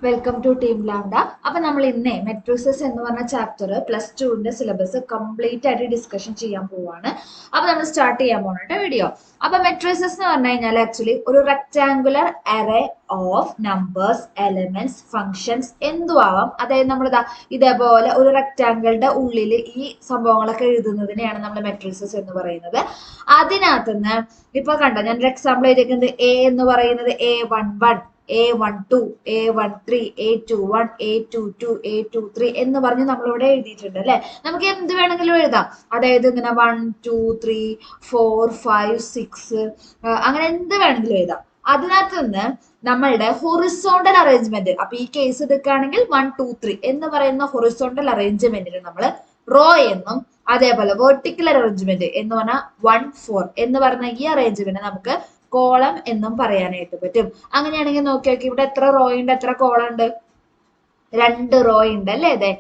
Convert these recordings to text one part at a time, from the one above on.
Welcome to team lambda. അപ്പൊ നമ്മൾ ഇന്നേ മെട്രിസസ് എന്ന് പറഞ്ഞ ചാപ്റ്റർ +2 സിലബസ് കംപ്ലീറ്റ് ആയിട്ട് ഡിസ്കഷൻ ചെയ്യാൻ പോവാണ്. അപ്പൊ നമ്മൾ സ്റ്റാർട്ട് ചെയ്യാൻ പോകണം വീഡിയോ. അപ്പൊ മെട്രിസസ് എന്ന് പറഞ്ഞു കഴിഞ്ഞാൽ ആക്ച്വലി ഒരു rectangular array of numbers, elements, functions എന്തുവാവാം. അതായത് നമ്മൾ ഇതേപോലെ ഒരു റെക്ടാങ്കിളുടെ ഉള്ളിൽ ഈ സംഭവങ്ങളൊക്കെ എഴുതുന്നതിനെയാണ് നമ്മൾ മെട്രിസസ് എന്ന് പറയുന്നത്. അതിനകത്തുനിന്ന് ഇപ്പൊ കണ്ടോ, ഞാൻ ഒരു എക്സാമ്പിൾ എഴുതിയിരിക്കുന്നത് എ എന്ന് പറയുന്നത് A11, A12, A13, A21, A22, A23 എന്ന് പറഞ്ഞ് നമ്മളിവിടെ എഴുതിയിട്ടുണ്ട് അല്ലെ. നമുക്ക് എന്ത് വേണമെങ്കിലും എഴുതാം. അതായത് ഇങ്ങനെ 1, 2, 3, 4, 5, 6 അങ്ങനെ എന്ത് വേണമെങ്കിലും എഴുതാം. അതിനകത്ത് നിന്ന് നമ്മളുടെ ഹൊറിസോണ്ടൽ അറേഞ്ച്മെന്റ്, അപ്പൊ ഈ കേസ് എടുക്കുകയാണെങ്കിൽ 1, 2, 3 എന്ന് പറയുന്ന ഹൊറിസോണ്ടൽ അറേഞ്ച്മെന്റിന് നമ്മൾ റോ എന്നും, അതേപോലെ വെർട്ടിക്കൽ അറേഞ്ച്മെന്റ് എന്ന് പറഞ്ഞാൽ 1, 4 എന്ന് പറഞ്ഞ ഈ അറേഞ്ച്മെന്റ് നമുക്ക് കോളം എന്നും പറയാനായിട്ട് പറ്റും. അങ്ങനെയാണെങ്കിൽ നോക്കി നോക്കി, ഇവിടെ എത്ര റോ ഉണ്ട്, എത്ര കോളം ഉണ്ട്? 2 റോ ഉണ്ട് അല്ലേ. അതെ,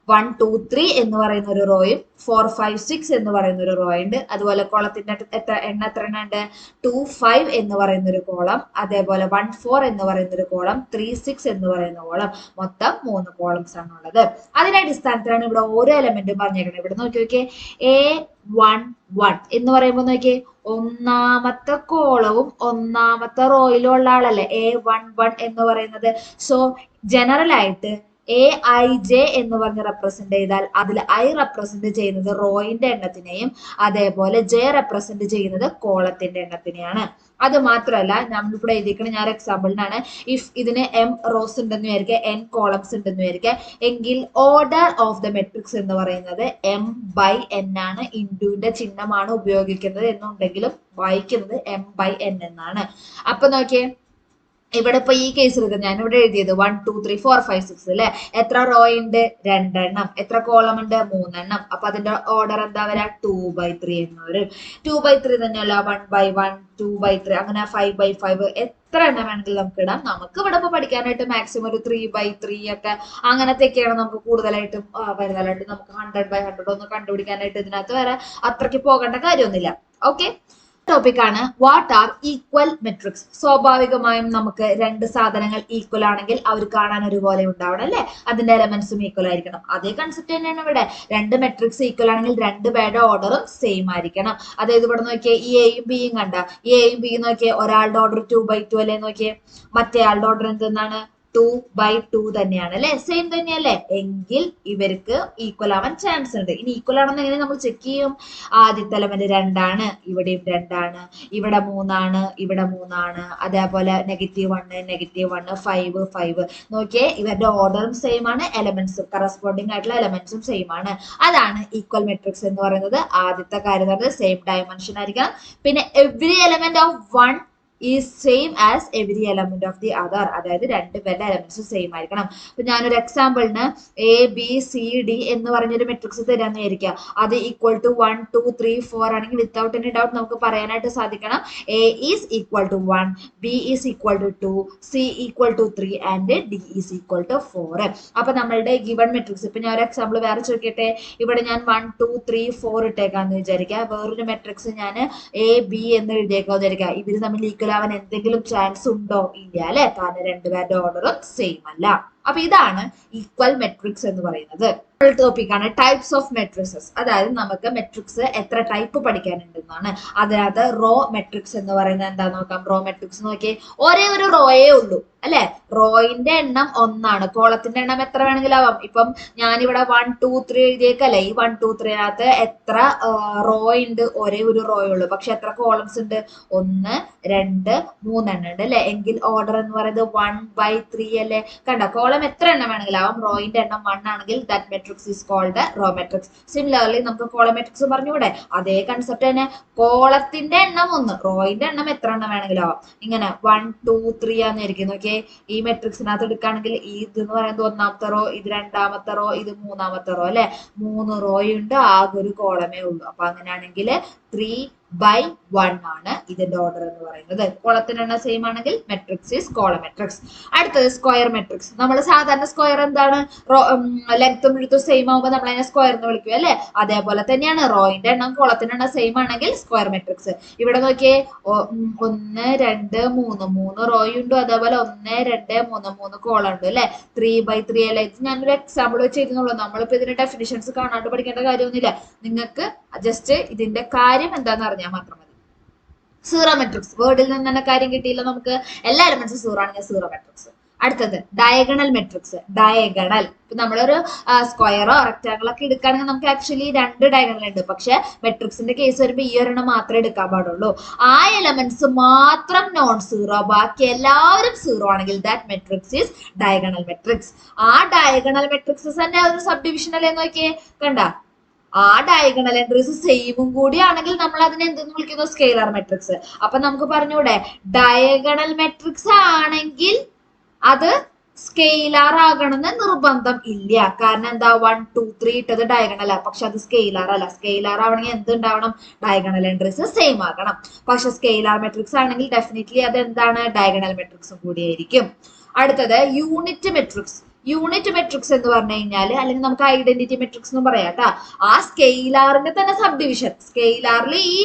1, 2, 3 എന്ന് പറയുന്ന ഒരു റോയും 4, 5, 6 എന്ന് പറയുന്ന ഒരു റോ ഉണ്ട്. അതുപോലെ കോളത്തിന്റെ എത്ര എണ്ണം ഉണ്ട്? 2, 5 എന്ന് പറയുന്ന ഒരു കോളം, അതേപോലെ 1, 4 എന്ന് പറയുന്ന ഒരു കോളം, 3, 6 എന്ന് പറയുന്ന കോളം. മൊത്തം 3 കോളംസ് ആണ് ഉള്ളത്. അതിന്റെ അടിസ്ഥാനത്തിലാണ് ഇവിടെ ഓരോ എലമെന്റും പറഞ്ഞേക്കുന്നത്. ഇവിടെ നോക്കി നോക്കിയേ, A11 എന്ന് പറയുമ്പോൾ നോക്കിയേ, ഒന്നാമത്തെ കോളവും ഒന്നാമത്തെ റോയിലും ഉള്ള ആളല്ലേ A11 എന്ന് പറയുന്നത്. സോ ജനറൽ ആയിട്ട് AIJ എന്ന് പറഞ്ഞ് റെപ്രസെന്റ് ചെയ്താൽ അതിൽ I റെപ്രസെന്റ് ചെയ്യുന്നത് റോയിന്റെ എണ്ണത്തിനെയും, അതേപോലെ J റെപ്രസെന്റ് ചെയ്യുന്നത് കോളത്തിന്റെ എണ്ണത്തിനെയാണ്. അത് മാത്രമല്ല, നമ്മളിവിടെ എഴുതിയിരിക്കുന്നത് ഞാൻ എക്സാമ്പിളിനാണ്. ഇഫ് ഇതിന് M റോസ് ഉണ്ടെന്ന് വിചാരിക്കുക, N കോളംസ് ഉണ്ടെന്ന് വിചാരിക്കുക, എങ്കിൽ ഓർഡർ ഓഫ് ദ മെട്രിക്സ് എന്ന് പറയുന്നത് M/N ആണ്. ഇൻഡുവിന്റെ ചിഹ്നമാണ് ഉപയോഗിക്കുന്നത് എന്നുണ്ടെങ്കിലും വായിക്കുന്നത് M/N എന്നാണ്. അപ്പൊ നോക്കിയേ, ഇവിടെ ഇപ്പൊ ഈ കേസ് എടുക്കുന്നത് ഞാൻ ഇവിടെ എഴുതിയത് 1, 2, 3, 4, 5, 6 അല്ലെ. എത്ര റോ ഉണ്ട്? 2 എണ്ണം. എത്ര കോളം ഉണ്ട്? 3 എണ്ണം. അപ്പൊ അതിന്റെ ഓർഡർ എന്താ വരാ? 2/3 എന്ന് വരും. 2/3 തന്നെയല്ല, 1/1, 2/3, അങ്ങനെ 5/5 എത്ര എണ്ണം വേണമെങ്കിലും നമുക്ക് ഇടാം. നമുക്ക് ഇവിടെ ഇപ്പൊ പഠിക്കാനായിട്ട് മാക്സിമം ഒരു 3/3 ഒക്കെ അങ്ങനത്തെയൊക്കെയാണ് നമുക്ക് കൂടുതലായിട്ടും വരുന്നതായിട്ട്. നമുക്ക് 100/100 ഒന്നും കണ്ടുപിടിക്കാനായിട്ട് ഇതിനകത്ത് വരെ അത്രയ്ക്ക് പോകേണ്ട കാര്യമൊന്നുമില്ല. ഓക്കെ, ടോപ്പിക് ആണ് വാട്ട് ആർ ഈക്വൽ മെട്രിക്സ്. സ്വാഭാവികമായും നമുക്ക് രണ്ട് സാധനങ്ങൾ ഈക്വൽ ആണെങ്കിൽ അവർ കാണാൻ ഒരുപോലെ ഉണ്ടാവണം അല്ലെ. അതിന്റെ എലമെന്റ്സും ഈക്വൽ ആയിരിക്കണം. അതേ കൺസെപ്റ്റ് തന്നെയാണ് ഇവിടെ. രണ്ട് മെട്രിക്സ് ഈക്വൽ ആണെങ്കിൽ രണ്ടുപേരുടെ ഓർഡറും സെയിം ആയിരിക്കണം. അതായത് ഇവിടെ നോക്കിയേ, ഈ എയും ബിയും കണ്ട, ഈ എയും ബിയും നോക്കിയേ, ഒരാളുടെ ഓർഡർ 2/2 അല്ലേ. നോക്കിയേ, മറ്റേ ആളുടെ ഓർഡർ എന്തെന്നാണ്? 2/2 തന്നെയാണ് അല്ലെ. സെയിം തന്നെയല്ലേ. എങ്കിൽ ഇവർക്ക് ഈക്വൽ ആവാൻ ചാൻസ് ഉണ്ട്. ഇനി ഈക്വൽ ആണെന്ന് എങ്ങനെ നമ്മൾ ചെക്ക് ചെയ്യും? ആദ്യത്തെ എലമെന്റ് 2 ആണ്, ഇവിടെയും 2 ആണ്, ഇവിടെ 3 ആണ്, ഇവിടെ 3 ആണ്, അതേപോലെ -1, -1, 5, 5. നോക്കിയേ, ഇവരുടെ ഓർഡറും സെയിം ആണ്, എലമെന്റ്സും കറസ്പോണ്ടിങ് ആയിട്ടുള്ള എലമെന്റ്സും സെയിം ആണ്. അതാണ് ഈക്വൽ മെട്രിക്സ് എന്ന് പറയുന്നത്. ആദ്യത്തെ കാര്യം എന്ന് പറയുന്നത് സെയിം ഡയമെൻഷൻ ആയിരിക്കണം. പിന്നെ every element of 1 is same as every element of the other. അതായത് രണ്ടുപേരുടെ എലമെന്റ്സ് സെയിം ആയിരിക്കണം. അപ്പൊ ഞാനൊരു എക്സാമ്പിളിന് ABCD എന്ന് പറഞ്ഞൊരു മെട്രിക്സ് തരാന്ന് വിചാരിക്കുക. അത് ഈക്വൽ ടു 1, 2, 3, 4 ആണെങ്കിൽ വിത്തൗട്ട് എനി ഡൗട്ട് നമുക്ക് പറയാനായിട്ട് സാധിക്കണം A is equal to 1, B is equal to 2, C equal to 3 and D is equal to 4. അപ്പൊ നമ്മളുടെ ഗിവൺ മെട്രിക്സ്, ഇപ്പൊ ഞാൻ ഒരു എക്സാമ്പിൾ വേറെ ചോദിക്കട്ടെ. ഇവിടെ ഞാൻ 1, 2, 3, 4 ഇട്ടേക്കാന്ന് വിചാരിക്കുക. വേറൊരു മെട്രിക്സ് ഞാൻ AB എന്ന് എഴുതിയേക്കാന്ന് വിചാരിക്കുക. ഇവര് തമ്മിൽ ഈക്വൽ ആവാൻ എന്തെങ്കിലും ചാൻസ് ഉണ്ടോ? ഇല്ല അല്ലെ. കാരണം രണ്ടുപേരുടെ ഓർഡറും സെയിം അല്ല. അപ്പൊ ഇതാണ് ഈക്വൽ മെട്രിക്സ് എന്ന് പറയുന്നത്. ടോപ്പിക് ആണ് ടൈപ്സ് ഓഫ് മെട്രിക്സസ്. അതായത് നമുക്ക് മെട്രിക്സ് എത്ര ടൈപ്പ് പഠിക്കാനുണ്ടെന്നാണ്. അതിനകത്ത് റോ മെട്രിക്സ് എന്ന് പറയുന്നത് എന്താ നോക്കാം. റോ മെട്രിക്സ് നോക്കിയേ, ഒരേ ഒരു റോയേ ഉള്ളൂ അല്ലെ. റോയിന്റെ എണ്ണം 1 ആണ്, കോളത്തിന്റെ എണ്ണം എത്ര വേണമെങ്കിലും ആവാം. ഇപ്പം ഞാനിവിടെ 1, 2, 3 എഴുതിയേക്കല്ലേ. ഈ 1, 2, 3 എത്ര റോ ഉണ്ട്? ഒരേ ഒരു റോയേ ഉള്ളൂ. പക്ഷെ എത്ര കോളംസ് ഉണ്ട്? 1, 2, 3 എണ്ണം ഉണ്ട് അല്ലെ. എങ്കിൽ ഓർഡർ എന്ന് പറയുന്നത് 1/3 അല്ലെ. കണ്ട, കോളം എത്ര എണ്ണം വേണമെങ്കിലും ആവാം. റോയിന്റെ എണ്ണം 1 ആണെങ്കിൽ that matrix is called row matrix. Similarly നമുക്ക് കോളം മെട്രിക്സ് പറഞ്ഞൂടെ? അതേ കൺസെപ്റ്റ് തന്നെ. കോളത്തിന്റെ എണ്ണം 1, റോയിന്റെ എണ്ണം എത്ര എണ്ണം വേണമെങ്കിലും ആവാം. ഇങ്ങനെ 1, 2, 3 ആന്നിരിക്കും. നോക്കിയേ, ഈ മെട്രിക്സിനകത്ത് എടുക്കുകയാണെങ്കിൽ ഇത് എന്ന് പറയുന്നത് 1ാമത്തെ റോ, ഇത് 2ാമത്തെ റോ, ഇത് 3ാമത്തെ റോ അല്ലെ. 3 റോയുണ്ട്, ആകെ ഒരു കോളമേ ഉള്ളൂ. അപ്പൊ അങ്ങനെയാണെങ്കിൽ 3/1 ആണ് ഇതിന്റെ ഓർഡർ എന്ന് പറയുന്നത്. കോളത്തിന്റെ എണ്ണം സെയിം ആണെങ്കിൽ മെട്രിക്സ് ഈസ് കോളം മെട്രിക്സ്. അടുത്തത് സ്ക്വയർ മെട്രിക്സ്. നമ്മൾ സാധാരണ സ്ക്വയർ എന്താണ്, ലെങ്ത്തും വിഡ്ത്തും സെയിം ആകുമ്പോൾ നമ്മൾ അതിനെ സ്ക്വയർ എന്ന് വിളിക്കും അല്ലെ. അതേപോലെ തന്നെയാണ് റോയിന്റെ എണ്ണം കോളത്തിന്റെ എണ്ണം സെയിം ആണെങ്കിൽ സ്ക്വയർ മെട്രിക്സ്. ഇവിടെ നോക്കിയേ 1 2 3 റോയുണ്ട്, അതേപോലെ 1 2 3 കോളം ഉണ്ട് അല്ലെ. 3/3 അല്ലെ. ഇത് ഞാനൊരു എക്സാമ്പിൾ വെച്ച് എഴുതുന്നുള്ളൂ. നമ്മളിപ്പോ ഇതിന്റെ ഡെഫിനിഷൻസ് കാണാണ്ട് പഠിക്കേണ്ട കാര്യമൊന്നുമില്ല. നിങ്ങൾക്ക് ജസ്റ്റ് ഇതിന്റെ കാര്യം എന്താന്ന് അറിഞ്ഞാൽ മാത്രം മതി. സീറോ മെട്രിക്സ്, വേർഡിൽ നിന്ന് തന്നെ കാര്യം കിട്ടിയില്ല നമുക്ക്. എല്ലാ എലമെന്റ്സും സീറോ ആണെങ്കിൽ സീറോ മെട്രിക്സ്. അടുത്തത് ഡയഗണൽ മെട്രിക്സ്. ഡയഗണൽ ഇപ്പൊ നമ്മളൊരു സ്ക്വയറോ റെക്ടാങ്കിളോ ഒക്കെ എടുക്കുകയാണെങ്കിൽ നമുക്ക് ആക്ച്വലി 2 ഡയഗണൽ ഉണ്ട്. പക്ഷെ മെട്രിക്സിന്റെ കേസ് വരുമ്പോൾ ഈ ഒരെണ്ണം മാത്രമേ എടുക്കാൻ പാടുള്ളൂ. ആ എലമെന്റ്സ് മാത്രം നോൺ സീറോ, ബാക്കി എല്ലാവരും സീറോ ആണെങ്കിൽ that matrix is diagonal matrix. ആ ഡയഗണൽ മെട്രിക്സസ് തന്നെ ഒരു സബ് ഡിവിഷൻ അല്ലേ നോക്കിയേ, കണ്ട. ആ ഡയഗണൽ എൻട്രീസ് സെയിമും കൂടി ആണെങ്കിൽ നമ്മൾ അതിനെ എന്തെന്ന് വിളിക്കുന്നു, സ്കെയിലർ മെട്രിക്സ്. അപ്പൊ നമുക്ക് പറഞ്ഞൂടെ ഡയഗണൽ മെട്രിക്സ് ആണെങ്കിൽ അത് സ്കെയിലാർ ആകണമെന്ന് നിർബന്ധം ഇല്ല. കാരണം എന്താ, 1 2 3 ഇട്ടത് ഡയഗണലാ, പക്ഷെ അത് സ്കെയിലാർ അല്ല. സ്കെയിലാർ ആവണമെങ്കിൽ എന്ത് ഉണ്ടാവണം, ഡയഗണൽ എൻട്രീസ് സെയിം ആകണം. പക്ഷെ സ്കെയിലാർ മെട്രിക്സ് ആണെങ്കിൽ ഡെഫിനറ്റ്ലി അത് എന്താണ്, ഡയഗണൽ മെട്രിക്സും കൂടിയായിരിക്കും. അടുത്തത് യൂണിറ്റ് മെട്രിക്സ്. യൂണിറ്റ് മെട്രിക്സ് എന്ന് പറഞ്ഞു കഴിഞ്ഞാല്, അല്ലെങ്കിൽ നമുക്ക് ഐഡന്റിറ്റി മെട്രിക്സ് എന്ന് പറയാം കേട്ടാ. ആ സ്കെയിലാറിന്റെ തന്നെ സബ് ഡിവിഷൻ. സ്കെയിലാറിൽ ഈ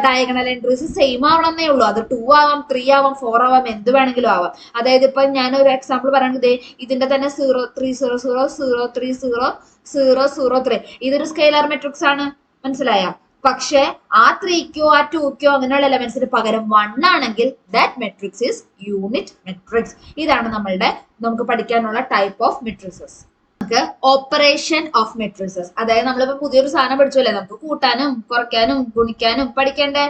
ഡയഗണൽ എൻട്രീസ് സെയിം ആവണമെന്നേ ഉള്ളൂ. അത് 2 ആവാം, 3 ആവാം, 4 ആവാം, എന്ത് വേണമെങ്കിലും ആവാം. അതായത് ഇപ്പൊ ഞാൻ ഒരു എക്സാമ്പിൾ പറയുന്നത്, ഇതിന്റെ തന്നെ 0 3 0 0 0 3 0 0 0 3 ഇതൊരു സ്കെയിലാർ മെട്രിക്സ് ആണ്. മനസ്സിലായ? പക്ഷെ ആ 3ക്കോ ആ 2ക്കോ അങ്ങനെയുള്ള എലമെന്റ്സിന് പകരം 1 ആണെങ്കിൽ that matrix is unit matrix. ഇതാണ് നമുക്ക് പഠിക്കാനുള്ള ടൈപ്പ് ഓഫ് മെട്രിക്സസ്. നമുക്ക് ഓപ്പറേഷൻ ഓഫ് മെട്രിക്സസ്, അതായത് നമ്മളിപ്പോ പുതിയൊരു സാധനം പഠിച്ചല്ലേ, നമുക്ക് കൂട്ടാനും കുറയ്ക്കാനും ഗുണിക്കാനും പഠിക്കേണ്ടേ.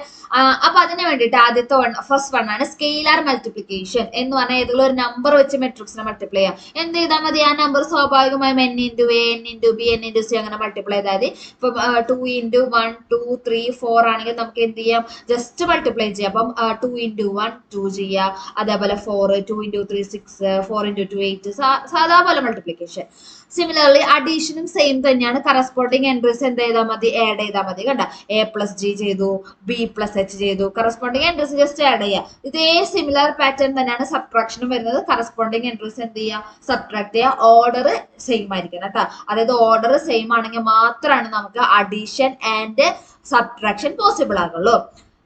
അപ്പൊ അതിന് വേണ്ടിയിട്ട് ആദ്യത്തെ ഫസ്റ്റ് വൺ ആണ് സ്കെയിലാർ മൾട്ടിപ്ലിക്കേഷൻ എന്ന് പറഞ്ഞാൽ ഏതെങ്കിലും ഒരു നമ്പർ വെച്ച് മെട്രിക്സിനെ മൾട്ടിപ്ലൈ ചെയ്യാം. എന്ത് ചെയ്താൽ മതി, ആ നമ്പർ സ്വാഭാവികമായും n × a n × b n × c അങ്ങനെ മൾട്ടിപ്ലൈ ചെയ്താൽ മതി. ഇപ്പൊ 2 × 1 2 3 4 ആണെങ്കിൽ നമുക്ക് എന്ത് ചെയ്യാം, ജസ്റ്റ് മൾട്ടിപ്ലൈ ചെയ്യാം. അപ്പം 2 × 1 2 ചെയ്യാം, അതേപോലെ 4 2 × 3 6 4 × 2 8 സാധാ പോലെ മൾട്ടിപ്ലിക്കേഷൻ. സിമിലർലി അഡീഷനും സെയിം തന്നെയാണ്. കറസ്പോണ്ടിങ് എൻട്രീസ് എന്ത് ചെയ്താൽ മതി, ആഡ് ചെയ്താൽ മതി. കണ്ട, a+g ചെയ്തു, b+h ചെയ്തു, കറസ്പോണ്ടിങ് എൻട്രീസ് ജസ്റ്റ് ആഡ് ചെയ്യുക. ഇതേ സിമിലർ പാറ്റേൺ തന്നെയാണ് സബ്ട്രാക്ഷനും വരുന്നത്. കറസ്പോണ്ടിങ് എൻട്രീസ് എന്ത് ചെയ്യുക, സബ്ട്രാക്ട് ചെയ്യുക. ഓർഡർ സെയിം ആയിരിക്കണം കേട്ടോ. അതായത് ഓർഡർ സെയിം ആണെങ്കിൽ മാത്രമാണ് നമുക്ക് അഡീഷൻ ആൻഡ് സബ്ട്രാക്ഷൻ പോസിബിൾ ആകുള്ളൂ.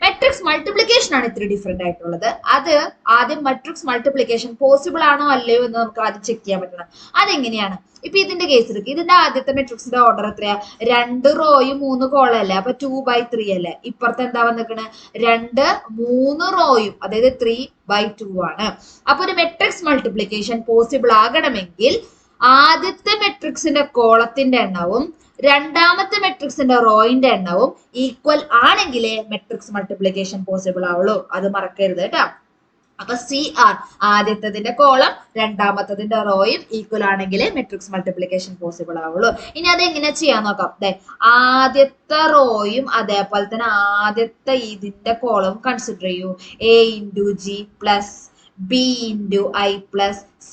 മെട്രിക്സ് മൾട്ടിപ്ലിക്കേഷൻ ആണ് ഇത്തിരി ഡിഫറെന്റ് ആയിട്ടുള്ളത്. അത് ആദ്യം മെട്രിക്സ് മൾട്ടിപ്ലിക്കേഷൻ പോസിബിൾ ആണോ അല്ലയോ എന്ന് നമുക്ക് ആദ്യം ചെക്ക് ചെയ്യാൻ പറ്റണം. അതെങ്ങനെയാണ്, ഇപ്പൊ ഇതിന്റെ കേസ് എടുക്കുക. ഇതിന്റെ ആദ്യത്തെ മെട്രിക്സിന്റെ ഓർഡർ എത്രയാ, 2 റോയും 3 കോളം അല്ലേ, അപ്പൊ 2/3 അല്ലേ. ഇപ്പുറത്തെ എന്താ വന്നിക്കണ്, 2 3 റോയും, അതായത് 3/2 ആണ്. അപ്പൊ ഒരു മെട്രിക്സ് മൾട്ടിപ്ലിക്കേഷൻ പോസിബിൾ ആകണമെങ്കിൽ ആദ്യത്തെ മെട്രിക്സിന്റെ കോളത്തിന്റെ എണ്ണവും രണ്ടാമത്തെ മെട്രിക്സിന്റെ റോയിന്റെ എണ്ണവും ഈക്വൽ ആണെങ്കിലേ മെട്രിക്സ് മൾട്ടിപ്ലിക്കേഷൻ പോസിബിൾ ആവുള്ളൂ. അത് മറക്കരുത് കേട്ടോ. അപ്പൊ CR ആദ്യത്തതിന്റെ കോളം രണ്ടാമത്തതിന്റെ റോയും ഈക്വൽ ആണെങ്കിലേ മെട്രിക്സ് മൾട്ടിപ്ലിക്കേഷൻ പോസിബിൾ ആവുള്ളൂ. ഇനി അതെങ്ങനെ ചെയ്യാൻ നോക്കാം. ആദ്യത്തെ റോയും അതേപോലെ തന്നെ ആദ്യത്തെ ഇതിന്റെ കോളവും കൺസിഡർ ചെയ്യൂ. a × g + b × i + c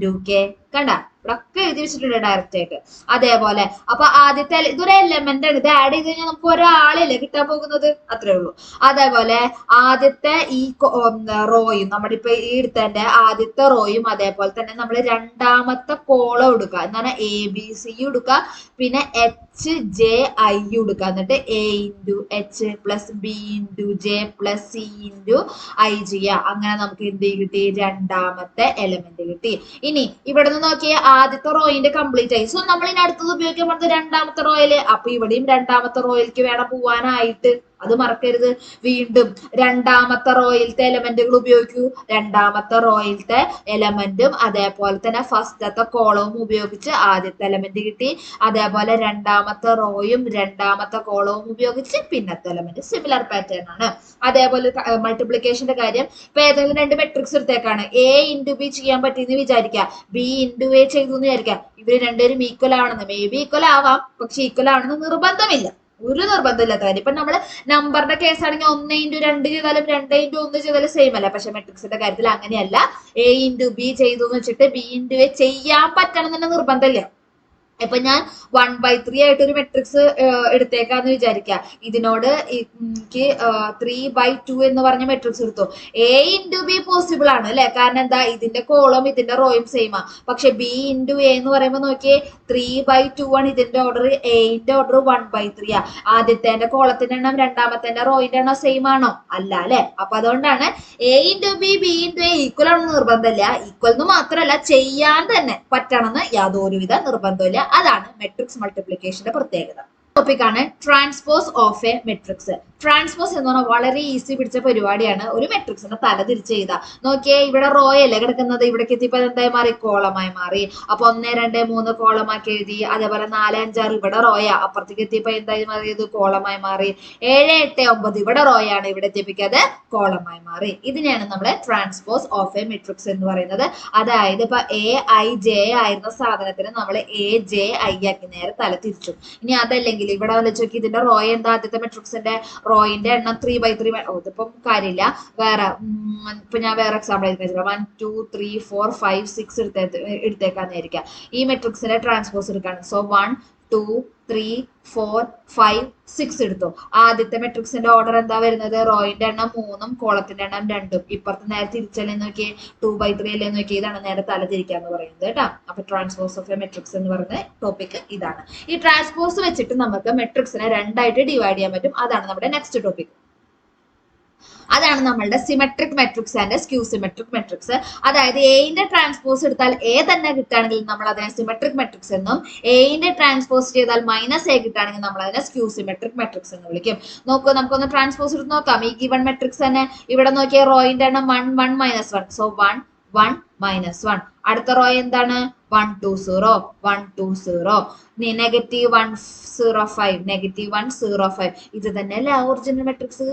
× k. കണ്ട, ഇവിടെ ഒക്കെ എഴുതി വെച്ചിട്ടുണ്ട് ഡയറക്റ്റ് ആയിട്ട്. അതേപോലെ അപ്പൊ ആദ്യത്തെ ഇതൊരു എലമെന്റ് ആണ്. ഇത് ആഡ് ചെയ്ത് കഴിഞ്ഞാൽ നമുക്ക് ഒരാളല്ലേ കിട്ടാൻ പോകുന്നത്, അത്രേ ഉള്ളൂ. അതേപോലെ ആദ്യത്തെ ഈ റോയും നമ്മുടെ ഇപ്പൊ ഈ എടുത്തതിന്റെ ആദ്യത്തെ റോയും അതേപോലെ തന്നെ നമ്മൾ രണ്ടാമത്തെ കോളം എടുക്കുക. എന്താണ് ABC എടുക്കുക, പിന്നെ HJ I എടുക്കുക. എന്നിട്ട് a × h + b × j + c × i ചെയ്യുക. അങ്ങനെ നമുക്ക് എന്ത് കിട്ടി, രണ്ടാമത്തെ എലമെന്റ് കിട്ടി. ഇനി ഇവിടെ നിന്ന് നോക്കിയാൽ ആദ്യത്തെ റോയിന്റെ കംപ്ലീറ്റ് ആയി. സോ നമ്മൾ ഇനി അടുത്തത് ഉപയോഗിക്കാൻ പറഞ്ഞത് രണ്ടാമത്തെ റോയില്. അപ്പൊ ഇവിടെയും രണ്ടാമത്തെ റോയിലേക്ക് വേണം പോവാനായിട്ട്, അത് മറക്കരുത്. വീണ്ടും രണ്ടാമത്തെ റോയിലത്തെ എലമെന്റുകൾ ഉപയോഗിക്കൂ. രണ്ടാമത്തെ റോയിലത്തെ എലമെന്റും അതേപോലെ തന്നെ ഫസ്റ്റത്തെ കോളവും ഉപയോഗിച്ച് ആദ്യത്തെ എലമെന്റ് കിട്ടി. അതേപോലെ രണ്ടാമത്തെ റോയും രണ്ടാമത്തെ കോളവും ഉപയോഗിച്ച് പിന്നത്തെ എലമെന്റ്. സിമിലർ പാറ്റേൺ ആണ്. അതേപോലെ മൾട്ടിപ്ലിക്കേഷന്റെ കാര്യം, ഇപ്പൊ ഏതെങ്കിലും 2 മെട്രിക്സ് എടുത്തേക്കാണ്. a × b ചെയ്യാൻ പറ്റിയെന്ന് വിചാരിക്കുക, b × a ചെയ്തു എന്ന് വിചാരിക്കുക. ഇവര് രണ്ടുപേരും ഈക്വൽ ആവണമെന്ന്, മേ ബി ഈക്വൽ ആവാം, പക്ഷെ ഈക്വൽ ആവണമെന്ന് നിർബന്ധമില്ല. ഒരു നിർബന്ധമില്ലാത്ത കാര്യം. ഇപ്പൊ നമ്മള് നമ്പറിന്റെ കേസ് ആണെങ്കിൽ 1 × 2 ചെയ്താലും 2 × 1 ചെയ്താലും സെയിം അല്ല. പക്ഷെ മെട്രിക്സിന്റെ കാര്യത്തിൽ അങ്ങനെയല്ല. a × b ചെയ്തു എന്ന് വെച്ചിട്ട് b × a ചെയ്യാൻ പറ്റണം തന്നെ നിർബന്ധമില്ല. ഇപ്പൊ ഞാൻ 1/3 ആയിട്ട് ഒരു മെട്രിക്സ് എടുത്തേക്കാന്ന് വിചാരിക്കുക. ഇതിനോട് എനിക്ക് 3/2 എന്ന് പറഞ്ഞ മെട്രിക്സ് എടുത്തു. എ ഇൻറ്റു ബി പോസിബിൾ ആണ് അല്ലെ? കാരണം എന്താ, ഇതിന്റെ കോളം ഇതിന്റെ റോയും സെയിം ആ. പക്ഷെ ബി ഇൻറ്റു എ എന്ന് പറയുമ്പോൾ നോക്കിയേ 3/2 ആണ് ഇതിന്റെ ഓർഡർ, എന്റെ ഓർഡർ 1/3 ആ. ആദ്യത്തെ കോളത്തിന്റെ എണ്ണം രണ്ടാമത്തെ റോയിന്റെ എണ്ണം സെയിം ആണോ? അല്ല അല്ലെ? അപ്പൊ അതുകൊണ്ടാണ് A into B B into A equal ആണെന്ന് നിർബന്ധമില്ല. ഈക്വൽ എന്ന് മാത്രമല്ല, ചെയ്യാൻ തന്നെ പറ്റണമെന്ന് യാതൊരുവിധ നിർബന്ധമില്ല. അതാണ് മെട്രിക്സ് മൾട്ടിപ്ലിക്കേഷന്റെ പ്രത്യേകത. ടോപ്പിക്കാണ് transpose of A matrix. Transpose എന്ന് പറഞ്ഞാൽ വളരെ ഈസി പിടിച്ച പരിപാടിയാണ്. ഒരു മെട്രിക്സിനെ തല തിരിച്ച് ചെയ്താ നോക്കിയേ, ഇവിടെ റോ അല്ലേ കിടക്കുന്നത്, ഇവിടേക്ക് എത്തിയപ്പോ എന്തായി മാറി? കോളമായി മാറി. അപ്പൊ 1 2 3 കോളമാക്കി എഴുതി. അതേപോലെ 4 5 6 ഇവിടെ റോയാ, അപ്പുറത്തേക്ക് എത്തിയപ്പോ എന്തായി മാറിയത്? കോളമായി മാറി. 7 8 9 ഇവിടെ റോയാണ്, ഇവിടെ എത്തിയപ്പോ അത് കോളമായി മാറി. ഇതിനെയാണ് നമ്മള് ട്രാൻസ്പോസ് ഓഫ് എ മെട്രിക്സ് എന്ന് പറയുന്നത്. അതായത് ഇപ്പൊ AIJ ആയിരുന്ന സാധനത്തിന് നമ്മൾ AJ I ആക്കി നേരെ തല തിരിച്ചു. ഇനി അതല്ലെങ്കിൽ ഇവിടെ വെച്ച് നോക്കി, ഇതിന്റെ റോ എന്താ? ആദ്യത്തെ മെട്രിക്സിന്റെ റോയിന്റെ എണ്ണം 3/3. ഇതിപ്പം കാര്യമില്ല, വേറെ ഇപ്പൊ ഞാൻ വേറെ എക്സാമ്പിൾ എടുക്കാം. 1 2 3 4 5 6 എടുത്തേക്കാന്ന് വിചാരിക്കാം. ഈ മെട്രിക്സിന്റെ ട്രാൻസ്പോസ് എടുക്കാണ്. സോ 1 2 3 4 5 6 എടുത്തു. ആദ്യത്തെ മെട്രിക്സിന്റെ ഓർഡർ എന്താ വരുന്നത്? റോയിന്റെ എണ്ണം 3ഉം കോളത്തിന്റെ എണ്ണം 2ഉം. ഇപ്പുറത്ത് നേരെ തിരിച്ചല്ലേ നോക്കിയേ, 2/3 അല്ലേ നോക്കിയേ. ഇതാണ് നേരെ തല തിരിക്കാന്ന് പറയുന്നത് കേട്ടോ. അപ്പൊ ട്രാൻസ്പോസ് ഓഫ് എ മെട്രിക്സ് എന്ന് പറയുന്ന ടോപ്പിക് ഇതാണ്. ഈ ട്രാൻസ്പോസ് വെച്ചിട്ട് നമുക്ക് മെട്രിക്സിനെ രണ്ടായിട്ട് ഡിവൈഡ് ചെയ്യാൻ പറ്റും. അതാണ് നമ്മുടെ നെക്സ്റ്റ് ടോപ്പിക്. അതാണ് നമ്മളുടെ symmetric matrix and skew symmetric matrix. അതായത് എന്റെ ട്രാൻസ്പോസ് എടുത്താൽ എ തന്നെ കിട്ടുകയാണെങ്കിൽ നമ്മൾ അതിനെ സിമെട്രിക് മെട്രിക്സ് എന്നും, എന്റെ ട്രാൻസ്പോസ് ചെയ്താൽ -a കിട്ടുകയാണെങ്കിൽ നമ്മൾ അതിനെ സ്ക്യൂ സിമെട്രിക് മെട്രിക്സ് എന്ന് വിളിക്കും. നോക്കൂ, നമുക്കൊന്ന് ട്രാൻസ്പോസ് എടുത്ത് നോക്കാം. ഈ ഗിവൺ മെട്രിക്സ് തന്നെ ഇവിടെ നോക്കിയാൽ റോയിന്റെ എണ്ണം 1 1 -1. സോ 1 1 -1. അടുത്ത റോ എന്താണ്? 1 2 0 1 2 0. -1 0 5 -1 0 5. ഇത് തന്നെയല്ലേ ഒറിജിനൽ മെട്രിക്സ്.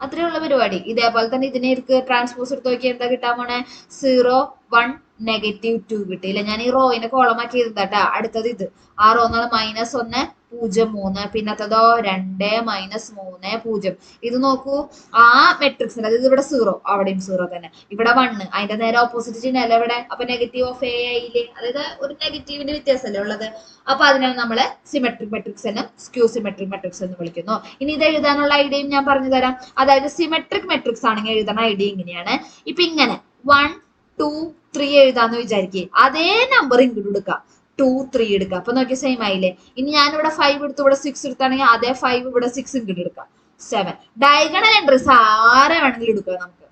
അത്രയുള്ള പരിപാടി. ഇതേപോലെ തന്നെ ഇതിനെ ട്രാൻസ്പോസ് എടുത്ത് നോക്കിയാൽ എന്താ കിട്ടാൻ പോണേ? 0 1 -2 കിട്ടിയില്ല. ഞാൻ ഈ റോയിനെ കോളമാക്കി എഴുതാട്ടാ. അടുത്തത് ഇത് ആ റോ -1 0 3. പിന്നത്തതോ 2 -3 0. ഇത് നോക്കൂ, ആ മെട്രിക്സിന്, അതായത് ഇവിടെ 0, അവിടെയും 0 തന്നെ. ഇവിടെ 1, അതിന്റെ നേരെ ഓപ്പോസിറ്റ് ചിഹ്നമല്ല ഇവിടെ. അപ്പൊ നെഗറ്റീവ് ഓഫ് എ ആയില്ലേ? അതായത് ഒരു നെഗറ്റീവിന്റെ വ്യത്യാസമല്ലേ ഉള്ളത്. അപ്പൊ അതിനാണ് നമ്മള് സിമെട്രിക് മെട്രിക്സ് എന്നും സ്ക്യൂ സിമെട്രിക് മെട്രിക്സ് എന്ന് വിളിക്കുന്നു. ഇനി ഇത് എഴുതാനുള്ള ഐഡിയയും ഞാൻ പറഞ്ഞു തരാം. അതായത് സിമെട്രിക് മെട്രിക്സ് ആണെങ്കിൽ എഴുതുന്ന ഐഡിയ ഇങ്ങനെയാണ്. ഇപ്പൊ ഇങ്ങനെ 1 2 3 എഴുതാന്ന് വിചാരിക്കേ, അതേ നമ്പർ ഇങ്ങോട്ട് എടുക്കാം, 2 3 എടുക്കുക. അപ്പൊ നോക്കി സെയിം ആയില്ലേ? ഇനി ഞാനിവിടെ 5 എടുത്തു, ഇവിടെ 6 എടുത്താണെങ്കിൽ അതേ 5 ഇവിടെ 6 ഇങ്ങോട്ട് എടുക്കാം, 7. ഡയഗണൽ എൻട്രീസ് ആരെ വേണമെങ്കിലും എടുക്കുക നമുക്ക്.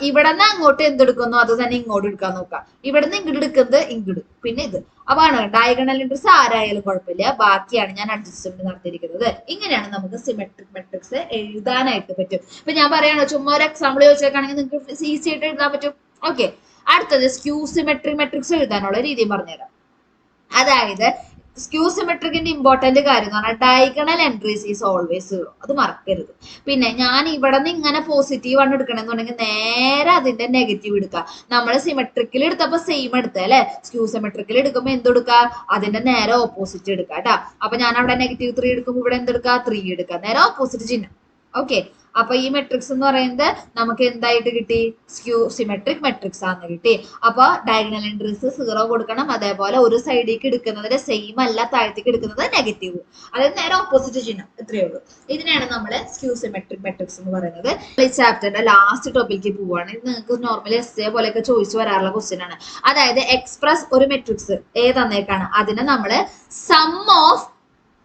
ഇവിടെ നിന്ന് അങ്ങോട്ട് എന്തെടുക്കുന്നു അത് തന്നെ ഇങ്ങോട്ട് എടുക്കാൻ നോക്കാം. ഇവിടെ നിന്ന് ഇങ്ങോട്ട് എടുക്കുന്നത് ഇങ്ങോട്ട്, പിന്നെ ഇത്. അപ്പാണ് ഡയഗണൽ എൻട്രീസ് ആരായാലും കുഴപ്പമില്ല. ബാക്കിയാണ് ഞാൻ അഡ്ജസ്റ്റ്മെന്റ് നടത്തിയിരിക്കുന്നത്. ഇങ്ങനെയാണ് നമുക്ക് സിമെട്രിക് മെട്രിക്സ് എഴുതാനായിട്ട് പറ്റും. ഇപ്പൊ ഞാൻ പറയാണ്, ചുമ്മാ ഒരു എക്സാമ്പിൾ ചോദിച്ചേക്കാണെങ്കിൽ നിങ്ങൾക്ക് ഈസി ആയിട്ട് എഴുതാൻ പറ്റും. ഓക്കെ, അടുത്തത് സ്ക്യൂ സിമെട്രിക് മെട്രിക്സ് എഴുതാനുള്ള രീതി പറഞ്ഞുതരാം. അതായത് സ്ക്യൂ സിമെട്രിക്കിന്റെ ഇമ്പോർട്ടന്റ് കാര്യം എന്ന് പറഞ്ഞാൽ ഡയഗണൽ എൻട്രീസ് ഈസ് ഓൾവേസ് 0. അത് മറക്കരുത്. പിന്നെ ഞാൻ ഇവിടെ നിന്ന് ഇങ്ങനെ പോസിറ്റീവ് ആണ് എടുക്കണമെന്നുണ്ടെങ്കിൽ നേരെ അതിന്റെ നെഗറ്റീവ് എടുക്കുക. നമ്മൾ സിമെട്രിക്കിൽ എടുത്തപ്പോ സെയിം എടുത്ത അല്ലെ, സ്ക്യൂ സിമെട്രിക്കിൽ എടുക്കുമ്പോൾ എന്തെടുക്കുക? അതിന്റെ നേരെ ഓപ്പോസിറ്റ് എടുക്കുക കേട്ടാ. അപ്പൊ ഞാൻ അവിടെ -3 എടുക്കുമ്പോൾ ഇവിടെ എന്തെടുക്കുക? 3 എടുക്കുക, നേരെ ഓപ്പോസിറ്റ് ചിഹ്നം. ഓക്കെ, അപ്പൊ ഈ മെട്രിക്സ് എന്ന് പറയുന്നത് നമുക്ക് എന്തായിട്ട് കിട്ടി? സ്ക്യൂ സിമെട്രിക് മെട്രിക്സ് ആണെന്ന് കിട്ടി. അപ്പൊ ഡയഗണൽ എൻട്രീസ് 0 കൊടുക്കണം. അതേപോലെ ഒരു സൈഡിലേക്ക് എടുക്കുന്നതിന്റെ സെയിം അല്ല, താഴത്തേക്ക് എടുക്കുന്നത് നെഗറ്റീവ്, അതായത് നേരെ ഓപ്പോസിറ്റ് ചിഹ്നം. ഇത്രയേ ഉള്ളൂ. ഇതിനെയാണ് നമ്മൾ സ്ക്യൂ സിമെട്രിക് മെട്രിക്സ് എന്ന് പറയുന്നത്. ഈ ചാപ്റ്ററിന്റെ ലാസ്റ്റ് ടോപ്പിലേക്ക് പോവാണ്. ഇത് നിങ്ങൾക്ക് നോർമലി എസ്സേ പോലെയൊക്കെ ചോദിച്ചു വരാറുള്ള ക്വസ്റ്റ്യൻ ആണ്. അതായത് എക്സ്പ്രസ് ഒരു മെട്രിക്സ് ഏ തന്നേക്കാണ്, അതിനെ നമ്മള് സം ഓഫ്,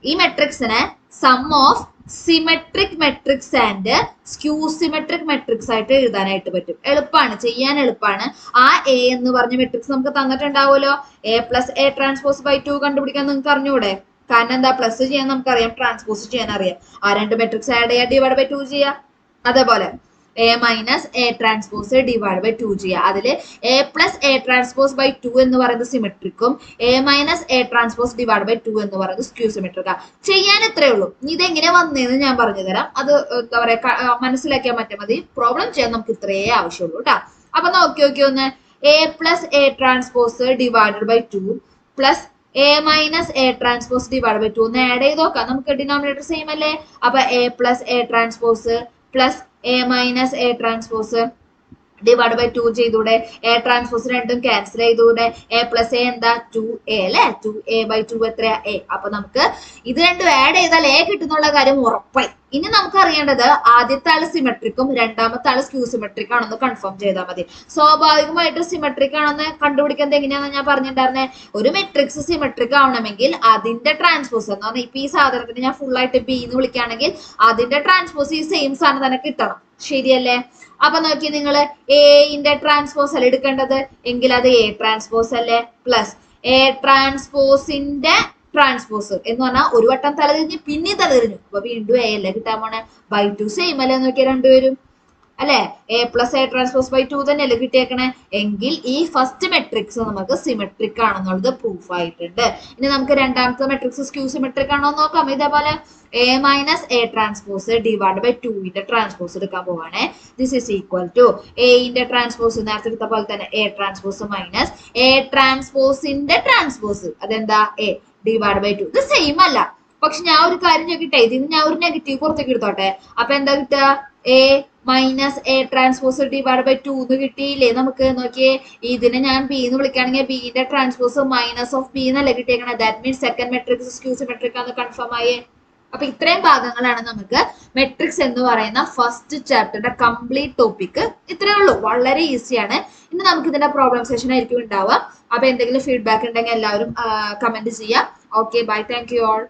ഈ മെട്രിക്സിനെ sum of symmetric matrix and skew symmetric matrix ആയിട്ട് എഴുതാനായിട്ട് പറ്റും. എളുപ്പമാണ്, ചെയ്യാൻ എളുപ്പമാണ്. ആ എ എന്ന് പറഞ്ഞ മെട്രിക്സ് നമുക്ക് തന്നിട്ടുണ്ടാവുമല്ലോ. A + A ട്രാൻസ്പോസ് / 2 കണ്ടുപിടിക്കാൻ നിങ്ങൾക്ക് അറിഞ്ഞൂടെ? കാരണം എന്താ, പ്ലസ് ചെയ്യാൻ നമുക്കറിയാം, ട്രാൻസ്പോസ് ചെയ്യാൻ അറിയാം. ആ രണ്ട് മെട്രിക്സ് ആഡ് ചെയ്യുക, ഡിവൈഡ് / 2 ചെയ്യുക. അതേപോലെ A - A ട്രാൻസ്പോസ് ഡിവൈഡ് / 2 ചെയ്യുക. അതില് A + A ട്രാൻസ്പോസ് / 2 എന്ന് പറയുന്നത് സിമെട്രിക്കും, A - A ട്രാൻസ്പോസ് ഡിവൈഡ് / 2 എന്ന് പറയുന്നത് സ്ക്യൂ സിമെട്രിക്കാ. ചെയ്യാൻ ഇത്രേ ഉള്ളൂ. ഇതെങ്ങനെ വന്നതെന്ന് ഞാൻ പറഞ്ഞു തരാം. അത് എന്താ പറയാ, മനസ്സിലാക്കിയാൽ പറ്റാൽ മതി. പ്രോബ്ലം ചെയ്യാൻ നമുക്ക് ഇത്രയേ ആവശ്യമുള്ളൂ കേട്ടാ. അപ്പൊ നോക്കി ഒന്ന്, A + A transpose divide / 2 plus A - A transpose divide / 2 ഒന്ന് ആഡ് ചെയ്ത് നോക്കാം. നമുക്ക് ഡിനോമിനേറ്റർ സെയിം അല്ലേ? അപ്പൊ A + A transpose plus A - A transpose divide by 2 ചെയ്തൂടെ, എ ട്രാൻസ്പോസ് രണ്ടും ക്യാൻസൽ ചെയ്തൂടെ, എ പ്ലസ് എ എന്താ 2a അല്ലെ, 2a/2 എത്രയാ എ. അപ്പൊ നമുക്ക് ഇത് രണ്ടും ആഡ് ചെയ്താൽ എ കിട്ടുന്നുള്ള കാര്യം ഉറപ്പായി. ഇനി നമുക്ക് അറിയേണ്ടത് ആദ്യത്തെ ആള് സിമെട്രിക്കും രണ്ടാമത്തെ ആള് സ്ക്യൂ സിമെട്രിക് ആണെന്ന് കൺഫേം ചെയ്താൽ മതി. സ്വാഭാവികമായിട്ട് സിമെട്രിക് ആണെന്ന് കണ്ടുപിടിക്കുന്നത് എങ്ങനെയാണെന്ന് ഞാൻ പറഞ്ഞിട്ടുണ്ടായിരുന്നേ. ഒരു മെട്രിക്സ് സിമെട്രിക് ആവണമെങ്കിൽ അതിന്റെ ട്രാൻസ്പോസ് എന്ന് പറഞ്ഞാൽ ഇപ്പൊ ഈ സാധനത്തിന് ഞാൻ ഫുൾ ആയിട്ട് ബി എന്ന് വിളിക്കുകയാണെങ്കിൽ അതിന്റെ ട്രാൻസ്പോസ് ഈ സെയിം സാധനം തന്നെ കിട്ടണം. ശരിയല്ലേ? അപ്പൊ നോക്കി നിങ്ങൾ എന്റെ ട്രാൻസ്പോസ് അല്ലേ എടുക്കേണ്ടത്, എങ്കിൽ അത് എ ട്രാൻസ്പോസ് അല്ലേ, പ്ലസ് എ ട്രാൻസ്പോസിന്റെ ട്രാൻസ്പോസ് എന്ന് പറഞ്ഞാൽ ഒരു വട്ടം തലതിരിഞ്ഞ് പിന്നെ തലതിരിഞ്ഞു, അപ്പൊ വീണ്ടും എ അല്ലേ കിട്ടാൻ പോണേ, ബൈ 2 സെയിം അല്ലേ നോക്കിയാൽ രണ്ടുപേരും അല്ലെ. A plus A transpose by 2 തന്നെയല്ലേ കിട്ടിയേക്കണേ, എങ്കിൽ ഈ ഫസ്റ്റ് മെട്രിക്സ് നമുക്ക് സിമെട്രിക് ആണെന്നുള്ളത് പ്രൂഫ് ആയിട്ടുണ്ട്. ഇനി നമുക്ക് രണ്ടാമത്തെ മെട്രിക്സ് സ്ക്യൂ സിമെട്രിക് ആണോ നോക്കാം. ഇതേപോലെ A minus A transpose divide by 2 transpose എടുക്കാൻ പോവാണേ. ദിസ് ഈസ് ഈക്വൽ ടു എന്റെ ട്രാൻസ്പോസ് നേരത്തെ എടുത്ത പോലെ തന്നെ എ ട്രാൻസ്പോസ് മൈനസ് എ ട്രാൻസ്പോസിന്റെ ട്രാൻസ്പോസ് അതെന്താ എ ഡിവൈഡ് ബൈ 2. ഇത് സെയിം അല്ല, പക്ഷെ ഞാൻ ഒരു കാര്യം ചോദിക്കട്ടെ, ഇതിന് ഞാൻ ഒരു നെഗറ്റീവ് പുറത്തേക്ക് എടുത്തോട്ടെ. അപ്പൊ എന്താ കിട്ടുക, A minus A transpose divide by 2 എന്ന് കിട്ടിയില്ലേ നമുക്ക്. നോക്കിയേ, ഇതിനെ ഞാൻ ബി എന്ന് വിളിക്കുകയാണെങ്കിൽ ബിന്റെ ട്രാൻസ്പോസ് മൈനസ് ഓഫ് ബി എന്നല്ലേ കിട്ടിയേക്കണേ. That means second matrix skew symmetric ആണെന്ന് കൺഫേം ആയേ. അപ്പൊ ഇത്രയും ഭാഗങ്ങളാണ് നമുക്ക് മെട്രിക്സ് എന്ന് പറയുന്ന ഫസ്റ്റ് ചാപ്റ്ററിന്റെ കംപ്ലീറ്റ് ടോപ്പിക്. ഇത്രയേ ഉള്ളൂ, വളരെ ഈസിയാണ്. ഇനി നമുക്ക് ഇതിന്റെ പ്രോബ്ലം സെഷൻ ആയിരിക്കും ഉണ്ടാവുക. അപ്പൊ എന്തെങ്കിലും ഫീഡ്ബാക്ക് ഉണ്ടെങ്കിൽ എല്ലാവരും കമന്റ് ചെയ്യാം. Okay, bye, thank you all.